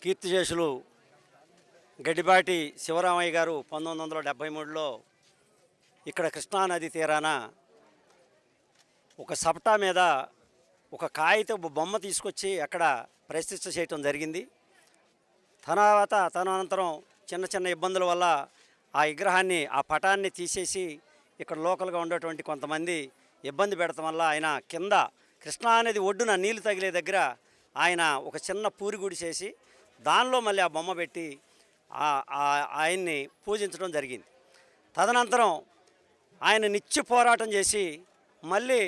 కీర్తిశేషులు గడ్డిపాటి శివరామయ్య గారు 1973లో ఇక్కడ కృష్ణానది తీరాన ఒక సపటా మీద ఒక కాగితపు బొమ్మ తీసుకొచ్చి అక్కడ ప్రతిష్ఠ చేయటం జరిగింది. తదనంతరం చిన్న చిన్న ఇబ్బందుల వల్ల ఆ విగ్రహాన్ని ఆ పటాన్ని తీసేసి ఇక్కడ లోకల్గా ఉండేటువంటి కొంతమంది ఇబ్బంది పెడతాం వల్ల ఆయన కింద కృష్ణానది ఒడ్డున నీళ్లు తగిలే దగ్గర ఆయన ఒక చిన్న పూరి గుడి చేసి దానిలో మళ్ళీ ఆ బొమ్మ పెట్టి ఆయన్ని పూజించడం జరిగింది. తదనంతరం ఆయన నిత్య పోరాటం చేసి మళ్ళీ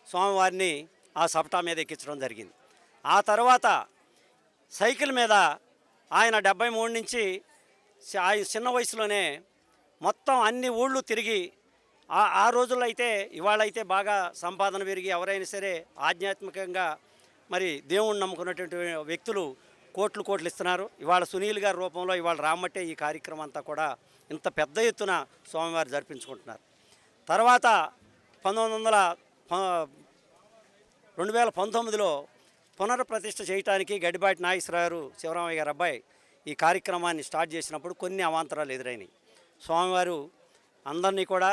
స్వామివారిని ఆ సపటా మీద ఎక్కించడం జరిగింది. ఆ తర్వాత సైకిల్ మీద ఆయన 73 నుంచి చిన్న వయసులోనే మొత్తం అన్ని ఊళ్ళు తిరిగి ఆ రోజుల్లో అయితే ఇవాళైతే బాగా సంపాదన పెరిగి ఎవరైనా సరే ఆధ్యాత్మికంగా మరి దేవుణ్ణి నమ్ముకున్నటువంటి వ్యక్తులు కోట్లు ఇస్తున్నారు. ఇవాళ సునీల్ గారి రూపంలో ఇవాళ రామ్మట్టే ఈ కార్యక్రమం అంతా కూడా ఇంత పెద్ద ఎత్తున స్వామివారు జరిపించుకుంటున్నారు. తర్వాత 2019లో పునర్ప్రతిష్ఠ చేయడానికి గడ్డిపాటి నాగేశ్వరరావు శివరామయ్య గారు అబ్బాయి ఈ కార్యక్రమాన్ని స్టార్ట్ చేసినప్పుడు కొన్ని అవాంతరాలు ఎదురైనాయి. స్వామివారు అందరినీ కూడా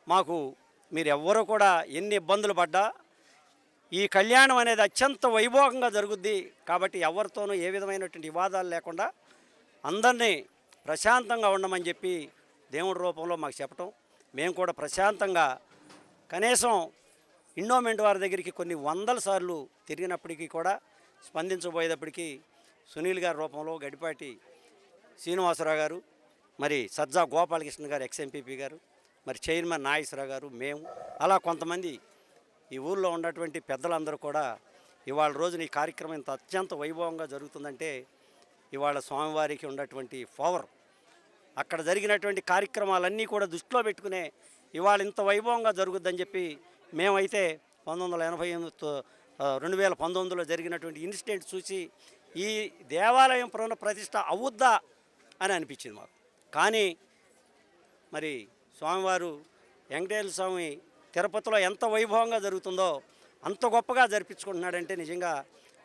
మాకు మీరు ఎవ్వరూ కూడా ఎన్ని ఇబ్బందులు పడ్డా ఈ కళ్యాణం అనేది అత్యంత వైభోగంగా జరుగుద్ది కాబట్టి ఎవరితోనూ ఏ విధమైనటువంటి వివాదాలు లేకుండా అందరినీ ప్రశాంతంగా ఉండమని చెప్పి దేవుడి రూపంలో మాకు చెప్పటం, మేము కూడా ప్రశాంతంగా కనీసం ఇండోమెంట్ వారి దగ్గరికి కొన్ని వందల సార్లు తిరిగినప్పటికీ కూడా స్పందించబోయేటప్పటికీ సునీల్ గారి రూపంలో గడ్డిపాటి శ్రీనివాసరావు గారు, మరి సజ్జా గోపాలకృష్ణ గారు ఎక్స్ఎంపీపీ గారు, మరి చైర్మన్ నాగేశ్వరరావు గారు, మేము అలా కొంతమంది ఈ ఊళ్ళో ఉన్నటువంటి పెద్దలందరూ కూడా ఇవాళ రోజున ఈ కార్యక్రమం ఇంత అత్యంత వైభవంగా జరుగుతుందంటే ఇవాళ స్వామివారికి ఉన్నటువంటి పవర్, అక్కడ జరిగినటువంటి కార్యక్రమాలన్నీ కూడా దృష్టిలో పెట్టుకునే ఇవాళ ఇంత వైభవంగా జరుగుద్దని చెప్పి మేమైతే 2019లో జరిగినటువంటి ఇన్సిడెంట్ చూసి ఈ దేవాలయం పునఃప్రతిష్ఠ అవుద్దా అని అనిపించింది మాకు. కానీ మరి స్వామివారు వెంకటేశ్వర స్వామి తిరుపతిలో ఎంత వైభవంగా జరుగుతుందో అంత గొప్పగా జరిపించుకుంటున్నాడంటే నిజంగా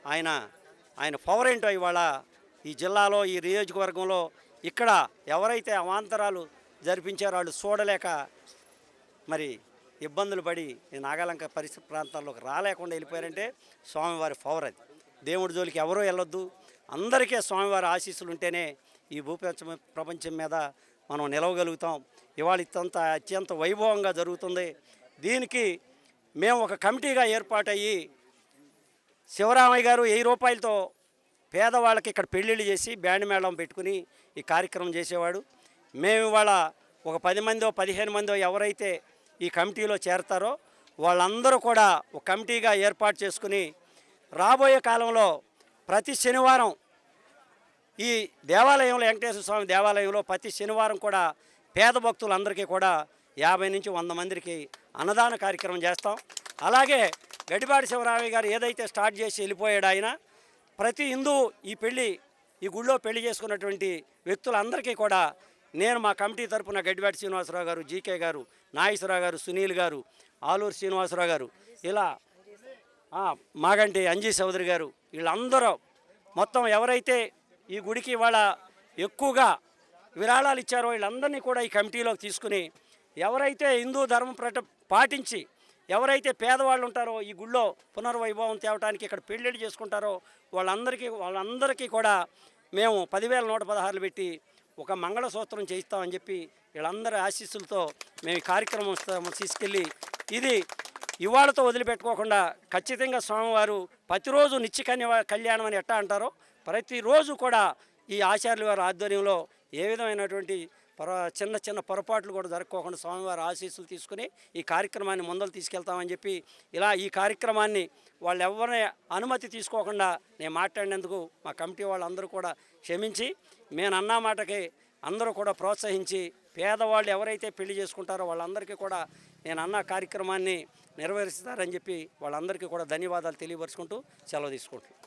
ఆయన పవర్ ఏంటో ఇవాళ ఈ జిల్లాలో ఈ నియోజకవర్గంలో ఇక్కడ ఎవరైతే అవాంతరాలు జరిపించారో వాళ్ళు చూడలేక మరి ఇబ్బందులు పడి నాగాలంక పరిసర ప్రాంతాల్లోకి రాలేకుండా వెళ్ళిపోయారంటే స్వామివారి పవర్ అది. దేవుడి జోలికి ఎవరూ వెళ్ళొద్దు, అందరికీ స్వామివారి ఆశీస్సులు ఉంటేనే ఈ ప్రపంచం మీద మనం నిలవగలుగుతాం. ఇవాళ అత్యంత వైభవంగా జరుగుతుంది. దీనికి మేము ఒక కమిటీగా ఏర్పాటయ్యి శివరామయ్య గారు 1000 రూపాయలతో పేదవాళ్ళకి ఇక్కడ పెళ్ళిళ్ళు చేసి బ్యాండ్ మేళం పెట్టుకుని ఈ కార్యక్రమం చేసేవాడు. మేము ఇవాళ ఒక 10 మందో 15 మందో ఎవరైతే ఈ కమిటీలో చేరతారో వాళ్ళందరూ కూడా ఒక కమిటీగా ఏర్పాటు చేసుకుని రాబోయే కాలంలో ప్రతి శనివారం ఈ దేవాలయంలో వెంకటేశ్వర స్వామి దేవాలయంలో ప్రతి శనివారం కూడా పేద భక్తులందరికీ కూడా 50 నుంచి 100 మందికి అన్నదాన కార్యక్రమం చేస్తాం. అలాగే గడ్డిపాటి శివరామయ్య గారు ఏదైతే స్టార్ట్ చేసి వెళ్ళిపోయాడు ఆయన ప్రతి హిందూ ఈ గుళ్ళో పెళ్లి చేసుకున్నటువంటి వ్యక్తులందరికీ కూడా నేను మా కమిటీ తరఫున గడ్డిపాటి శ్రీనివాసరావు గారు, జీకే గారు, నాగేశ్వరరావు గారు, సునీల్ గారు, ఆలూరు శ్రీనివాసరావు గారు, ఇలా మాగంటి అంజీ చౌదరి గారు, వీళ్ళందరూ మొత్తం ఎవరైతే ఈ గుడికి ఇవాళ ఎక్కువగా విరాళాలు ఇచ్చారో వీళ్ళందరినీ కూడా ఈ కమిటీలోకి తీసుకుని ఎవరైతే హిందూ ధర్మం పాటించి ఎవరైతే పేదవాళ్ళు ఉంటారో ఈ గుళ్ళో పునర్వైభవం తేవటానికి ఇక్కడ పెళ్ళిళ్ళు చేసుకుంటారో వాళ్ళందరికీ కూడా మేము 10,116 పెట్టి ఒక మంగళసూత్రం చేయిస్తామని చెప్పి వీళ్ళందరి ఆశీస్సులతో మేము ఈ కార్యక్రమం తీసుకెళ్ళి ఇది ఇవాళతో వదిలిపెట్టుకోకుండా ఖచ్చితంగా స్వామివారు ప్రతిరోజు నిత్య కళ్యాణం అని ఎట్టా అంటారో ప్రతిరోజు కూడా ఈ ఆచార్యుల వారి ఆధ్వర్యంలో ఏ విధమైనటువంటి చిన్న పొరపాట్లు కూడా జరగకోకుండా స్వామివారి ఆశీస్సులు తీసుకుని ఈ కార్యక్రమాన్ని ముందలు తీసుకెళ్తామని చెప్పి ఇలా ఈ కార్యక్రమాన్ని వాళ్ళు ఎవరిని అనుమతి తీసుకోకుండా నేను మాట్లాడినందుకు మా కమిటీ వాళ్ళందరూ కూడా క్షమించి నేను అన్న మాటకి అందరూ కూడా ప్రోత్సహించి పేదవాళ్ళు ఎవరైతే పెళ్లి చేసుకుంటారో వాళ్ళందరికీ కూడా నేను అన్న కార్యక్రమాన్ని నెరవేరుస్తారని చెప్పి వాళ్ళందరికీ కూడా ధన్యవాదాలు తెలియపరుచుకుంటూ సెలవు తీసుకుంటున్నాను.